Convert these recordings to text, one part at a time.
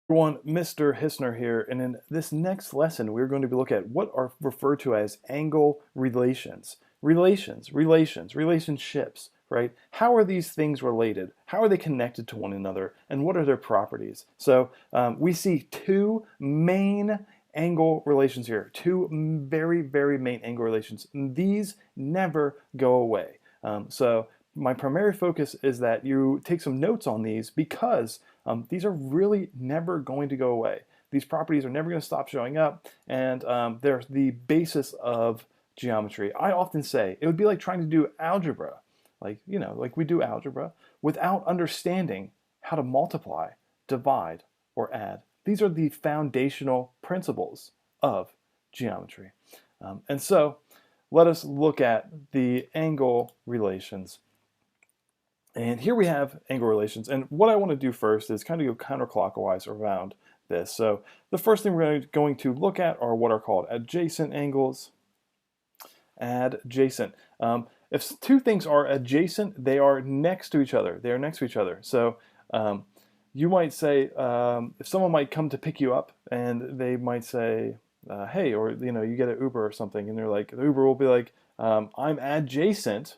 Everyone, Mr. Hissner here, and in this next lesson, we're going to look at what are referred to as angle relations. Relationships, right? How are these things related? How are they connected to one another? And what are their properties? So we see two main angle relations here, two very main angle relations. These never go away. So my primary focus is that you take some notes on these because these are really never going to go away. These properties are never going to stop showing up, and they're the basis of geometry. I often say it would be like trying to do algebra, like we do algebra, without understanding how to multiply, divide, or add. These are the foundational principles of geometry. And so let us look at the angle relations. And here we have angle relations. And what I want to do first is kind of go counterclockwise around this. So the first thing we're going to look at are what are called adjacent angles. Adjacent. If two things are adjacent, they are next to each other. They are next to each other. So you might say, if someone might come to pick you up and they might say, hey, or you get an Uber or something, and they're like, the Uber will be like, I'm adjacent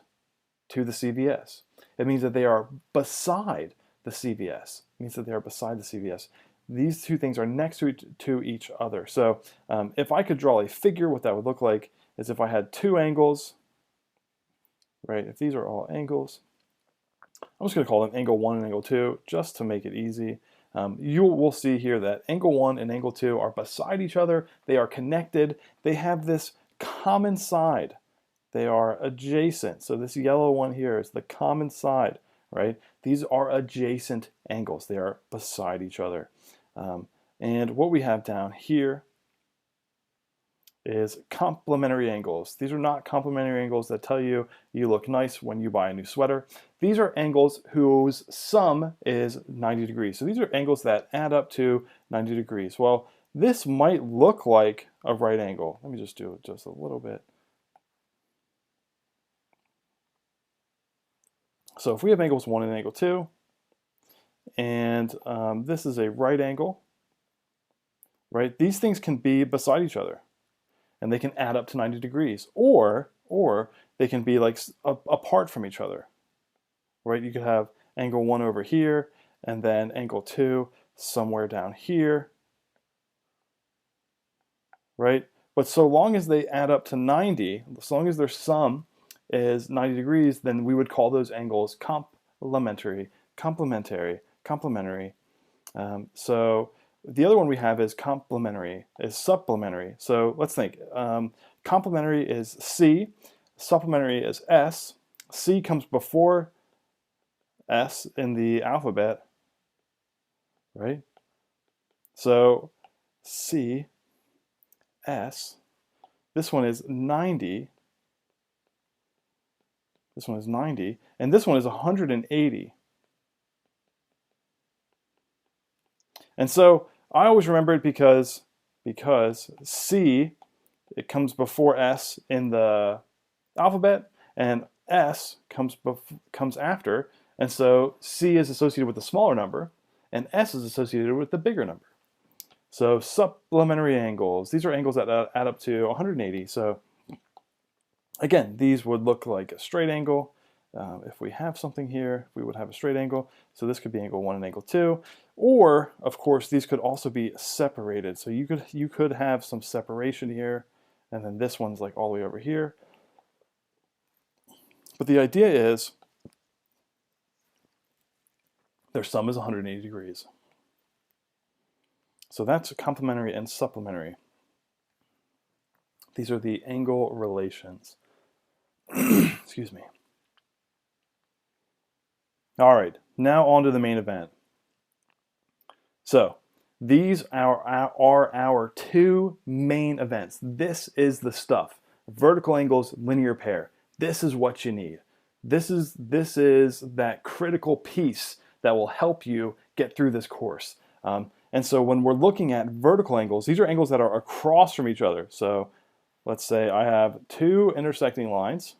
to the CVS. It means that they are beside the CVS. It means that they are beside the CVS. These two things are next to each other. So if I could draw a figure, what that would look like is if I had two angles, right? If these are all angles, I'm just going to call them angle 1 and angle 2 just to make it easy. You will see here that angle 1 and angle 2 are beside each other. They are connected. They have this common side. They are adjacent. So this yellow one here is the common side, right? These are adjacent angles. They are beside each other. And what we have down here is complementary angles. These are not complementary angles that tell you you look nice when you buy a new sweater. These are angles whose sum is 90 degrees. So these are angles that add up to 90 degrees. Well, this might look like a right angle. Let me just do it just a little bit. So if we have angles 1 and angle 2, and this is a right angle, right? These things can be beside each other, and they can add up to 90 degrees, or they can be like apart from each other, right? You could have angle 1 over here, and then angle 2 somewhere down here, right? But so long as they add up to 90, as long as their sum is 90 degrees, then we would call those angles complementary. So the other one we have is complementary, is supplementary. So let's think. Complementary is C, supplementary is S. C comes before S in the alphabet, right? So C, S. This one is 90. This one is 90, and this one is 180. And so I always remember it because C, it comes before S in the alphabet, and S comes after, and so C is associated with the smaller number, and S is associated with the bigger number. So supplementary angles, these are angles that add up to 180. So again, these would look like a straight angle. If we have something here, we would have a straight angle. So this could be angle 1 and angle 2. Or, of course, these could also be separated. So you could have some separation here, and then this one's like all the way over here. But the idea is their sum is 180 degrees. So that's complementary and supplementary. These are the angle relations. Excuse me. All right, now on to the main event. So these are our two main events. This is the stuff. Vertical angles, linear pair. This is what you need. This is that critical piece that will help you get through this course. And so when we're looking at vertical angles, these are angles that are across from each other. So let's say I have two intersecting lines.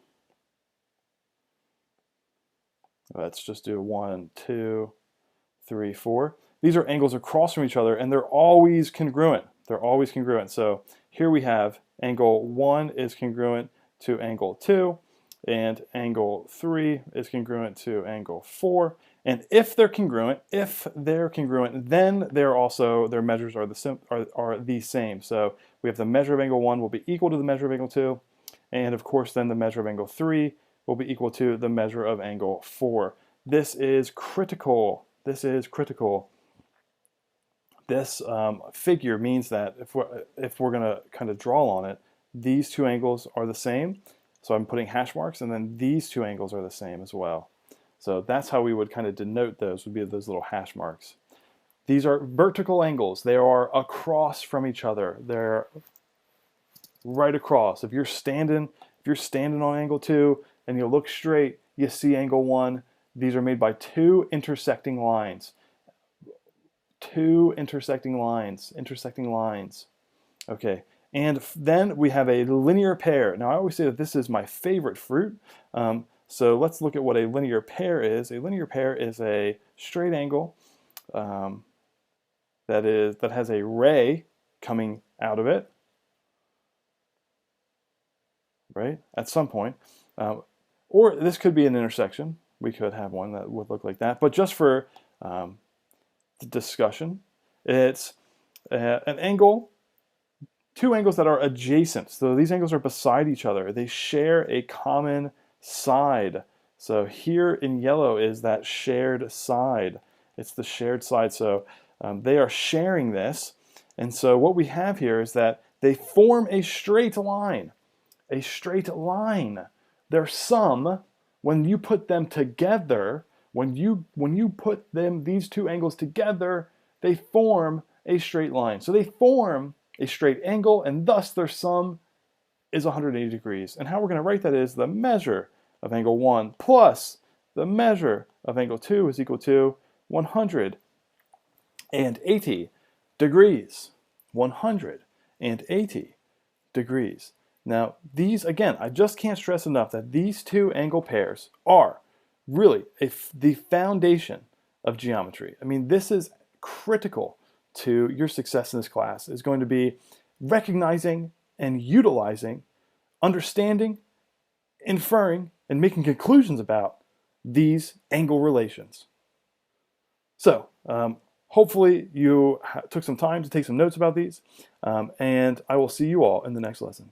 Let's just do 1, 2, 3, 4. these are angles across from each other, and they're always congruent. They're always congruent. So here we have angle 1 is congruent to angle 2, and angle 3 is congruent to angle 4. And if they're congruent, then their measures are the same. So we have the measure of angle 1 will be equal to the measure of angle 2, and of course then the measure of angle 3 will be equal to the measure of angle 4. This is critical. This is critical. This figure means that if we're going to kind of draw on it, these two angles are the same. So I'm putting hash marks, and then these two angles are the same as well. So that's how we would kind of denote those, would be those little hash marks. These are vertical angles. They are across from each other. They're right across. If you're standing on angle 2 and you look straight, you see angle 1. These are made by two intersecting lines. Intersecting lines. Okay, and then we have a linear pair. Now I always say that this is my favorite fruit. So let's look at what a linear pair is. A linear pair is a straight angle that has a ray coming out of it, right, at some point. Or this could be an intersection. We could have one that would look like that. But just for the discussion, it's an angle, two angles that are adjacent. So these angles are beside each other. They share a common side. So here in yellow is that shared side. It's the shared side. So they are sharing this. And so what we have here is that they form a straight line. A straight line. Their sum, when you put them together, when you put these two angles together, they form a straight line. So they form a straight angle, and thus their sum is 180 degrees. And how we're going to write that is the measure of angle 1 plus the measure of angle 2 is equal to 180 degrees. 180 degrees. Now, these, again, I just can't stress enough that these two angle pairs are really the foundation of geometry. I mean, this is critical to your success in this class, is going to be recognizing and utilizing, understanding, inferring, and making conclusions about these angle relations. So, hopefully you took some time to take some notes about these, and I will see you all in the next lesson.